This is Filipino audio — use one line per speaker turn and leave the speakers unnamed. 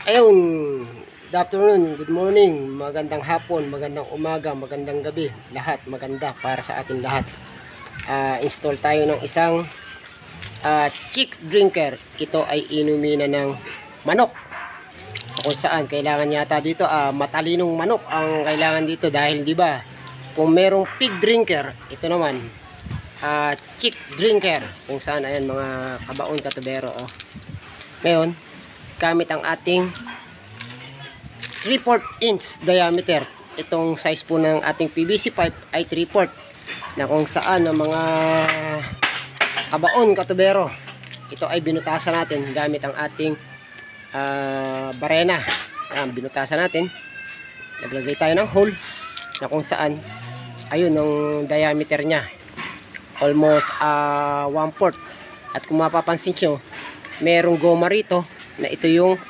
Ayun, good afternoon, good morning, magandang hapon, magandang umaga, magandang gabi, lahat maganda para sa ating lahat. Install tayo ng isang chick drinker. Ito ay inumin ng manok. Kung saan kailangan yata dito matalinong manok ang kailangan dito, dahil di ba kung merong pig drinker, ito naman chick drinker, kung saan ayan mga kabaon katubero. Ngayon gamit ang ating 3/4 inch diameter. Itong size po ng ating PVC pipe ay 3/4, na kung saan ang mga kabaon katubero, ito ay binutasan natin gamit ang ating barena. Binutasan natin, naglagay tayo ng hole na kung saan ayun ang diameter nya, almost 1/4. At kung mapapansin nyo, merong goma rito na ito yung